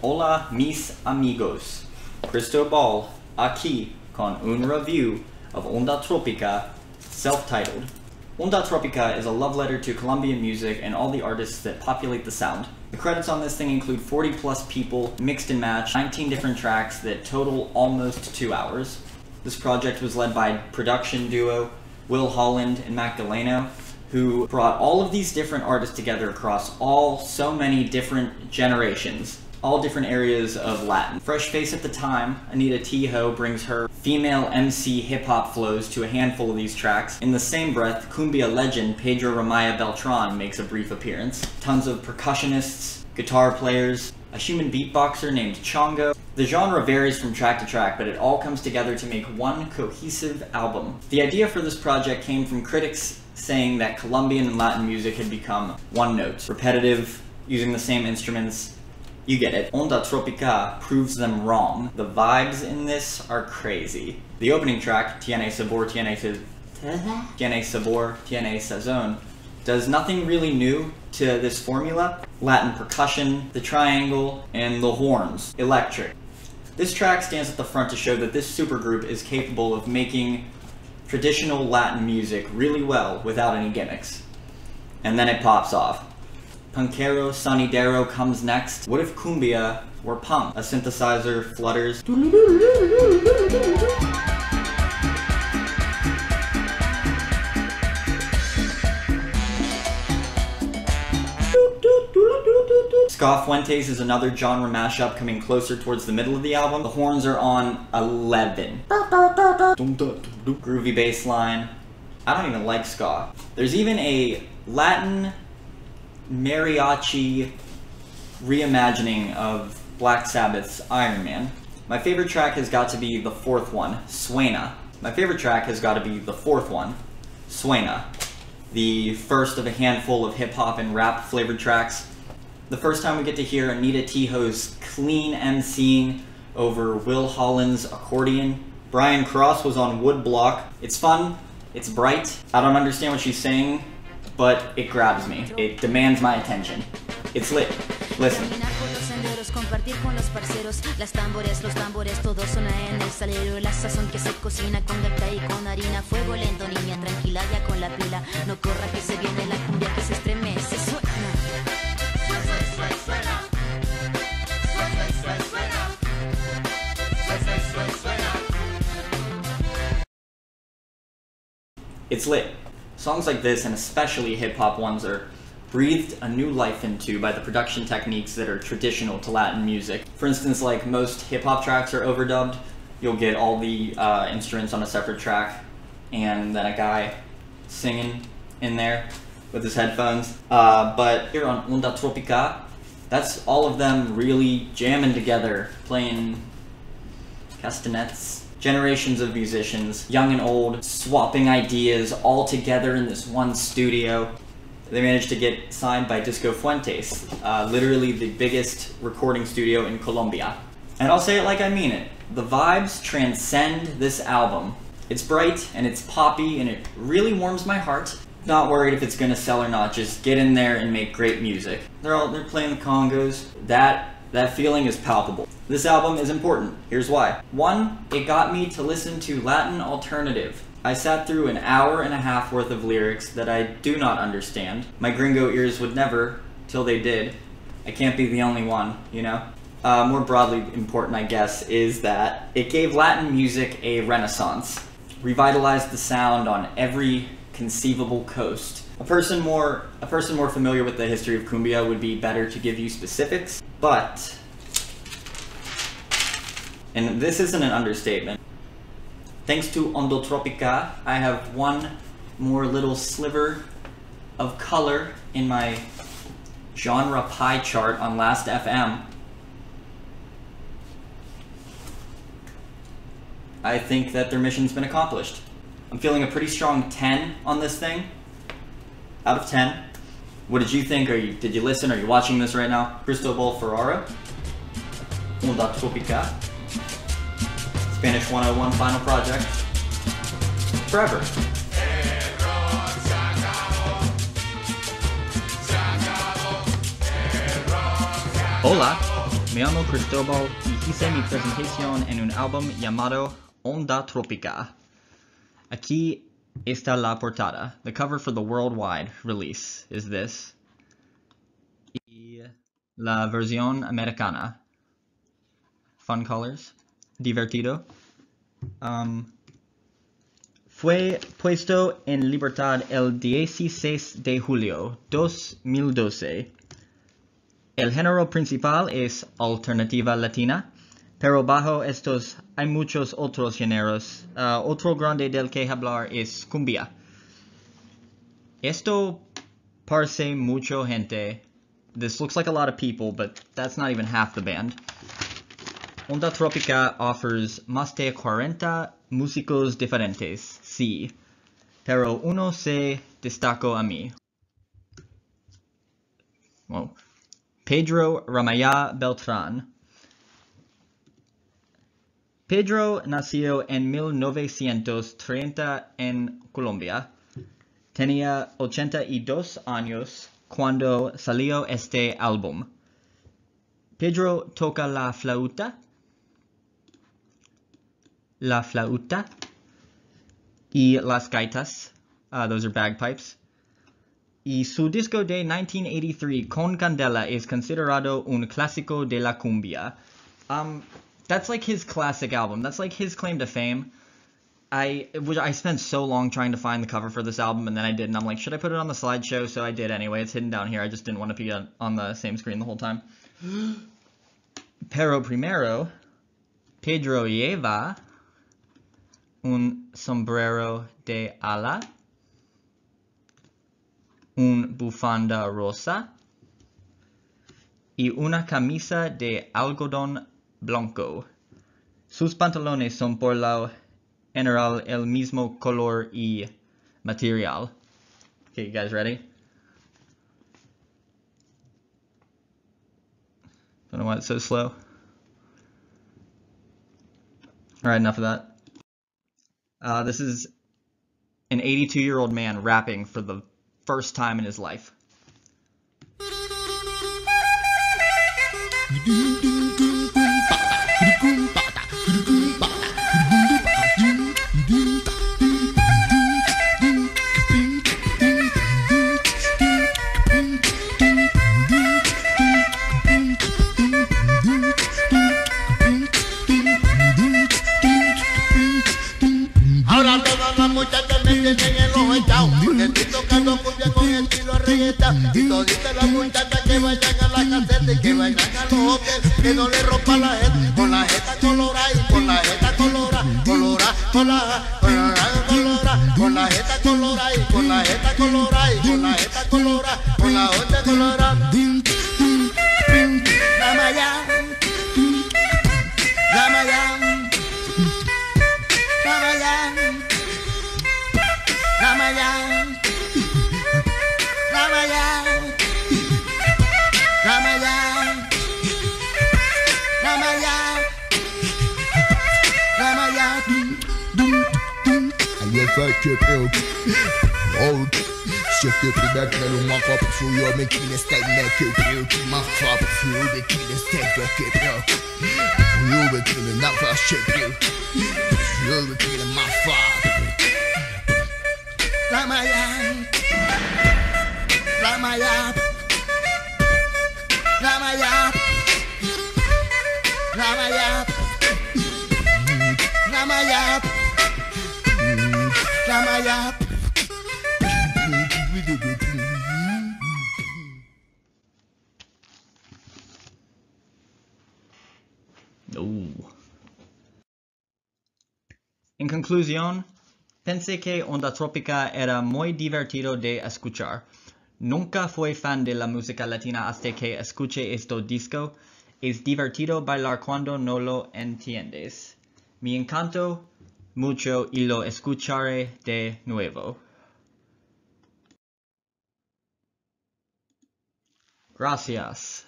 Hola mis amigos, Cristobal aquí con un review of Ondatrópica, self-titled. Ondatrópica is a love letter to Colombian music and all the artists that populate the sound. The credits on this thing include 40 plus people, mixed and matched, 19 different tracks that total almost 2 hours. This project was led by production duo Will Holland and Mac Delano, who brought all of these different artists together across so many different generations, all different areas of Latin. Fresh face at the time, Anita Tijoux brings her female MC hip-hop flows to a handful of these tracks. In the same breath, cumbia legend Pedro Ramaya Beltran makes a brief appearance. Tons of percussionists, guitar players, a human beatboxer named Chongo. The genre varies from track to track, but it all comes together to make one cohesive album. The idea for this project came from critics saying that Colombian and Latin music had become one note, repetitive, using the same instruments. You get it. Ondatrópica proves them wrong. The vibes in this are crazy. The opening track, Tiene Sabor, Tiene Sazón, does nothing really new to this formula. Latin percussion, the triangle, and the horns, electric. This track stands at the front to show that this supergroup is capable of making traditional Latin music really well without any gimmicks. And then it pops off. Punkero Sonidero comes next. What if cumbia were punk? A synthesizer flutters. Ska Fuentes is another genre mashup coming closer towards the middle of the album. The horns are on 11. Groovy bass line. I don't even like ska. There's even a Latin mariachi reimagining of Black Sabbath's Iron Man. My favorite track has got to be the fourth one, Suena. Suena. The first of a handful of hip-hop and rap flavored tracks. The first time we get to hear Anita Tijoux's clean MCing over Will Holland's accordion. Brian Cross was on woodblock. It's fun, it's bright. I don't understand what she's saying, but it grabs me. It demands my attention. It's lit. Listen. Compartir con los parceros, las tambores, los tambores, todo suena en el salero, la sazón que se cocina con gata y con harina, fuego lento, niña tranquila ya con la pila, no corra que se viene la cumbia que se estremece, suena. It's lit. Songs like this, and especially hip-hop ones, are breathed a new life into by the production techniques that are traditional to Latin music. For instance, like most hip-hop tracks are overdubbed. You'll get all the instruments on a separate track, and then a guy singing in there with his headphones. But here on Ondatrópica, that's all of them really jamming together, playing castanets. Generations of musicians, young and old, swapping ideas all together in this one studio. They managed to get signed by Disco Fuentes, literally the biggest recording studio in Colombia. And I'll say it like I mean it. The vibes transcend this album. It's bright and it's poppy and it really warms my heart. Not worried if it's gonna sell or not, just get in there and make great music. They're playing the congos. That feeling is palpable. This album is important. Here's why. 1, it got me to listen to Latin alternative. I sat through an hour and a half worth of lyrics that I do not understand. My gringo ears would never, till they did. I can't be the only one, you know? More broadly important, I guess, is that it gave Latin music a renaissance. Revitalized the sound on every conceivable coast. A person more familiar with the history of cumbia would be better to give you specifics, but, and this isn't an understatement, thanks to Ondatrópica, I have one more little sliver of color in my genre pie chart on Last FM. I think that their mission's been accomplished. I'm feeling a pretty strong 10 on this thing, out of 10. What did you think? Did you listen? Are you watching this right now? Cristobal Ferrara, Ondatrópica, Spanish 101 final project, forever. Hola. Me llamo Cristóbal y hice mi presentación en un álbum llamado Ondatrópica. Aquí está la portada. The cover for the worldwide release is this. Y la versión americana. Fun colors. Divertido. Fue puesto en libertad el 16 de julio 2012. El género principal es alternativa latina, pero bajo estos hay muchos otros géneros. Otro grande del que hablar es cumbia. Esto parece mucha gente. This looks like a lot of people, but that's not even half the band. Ondatrópica offers más de 40 músicos diferentes, sí, pero uno se destacó a mí. Well, Pedro Ramaya Beltrán. Pedro nació en 1930 en Colombia. Tenía 82 años cuando salió este álbum. Pedro toca la flauta y las gaitas. Those are bagpipes. Y su disco de 1983, Con Candela, is considerado un clásico de la cumbia. That's like his classic album. That's like his claim to fame. I spent so long trying to find the cover for this album, and then I didn't. I'm like, should I put it on the slideshow? So I did anyway. It's hidden down here. I just didn't want to be on the same screen the whole time. Pero primero, Pedro lleva un sombrero de ala, un bufanda rosa y una camisa de algodón blanco. Sus pantalones son por lo general el mismo color y material. Okay, you guys ready? Don't know why it's so slow. Alright, enough of that. This is an 82-year-old man rapping for the first time in his life. Ahora todas las muchachas me tienen en los echados, porque estoy tocando cumbia con estilo reggaetón. Y toditas las muchachas que vayan a la caseta y que vayan a los hoteles, que no le rompa la jeta, con la jeta colorada y con la jeta colorada, colorada, colorada, colorada, colorada, con la jeta colorada y con la jeta colorada y con la jeta colorada, con la jeta colorada. La maya, la maya. En conclusión, pensé que Ondatrópica era muy divertido de escuchar. Nunca fui fan de la música latina hasta que escuché este disco. Es divertido bailar cuando no lo entiendes. Me encantó mucho y lo escucharé de nuevo. Gracias.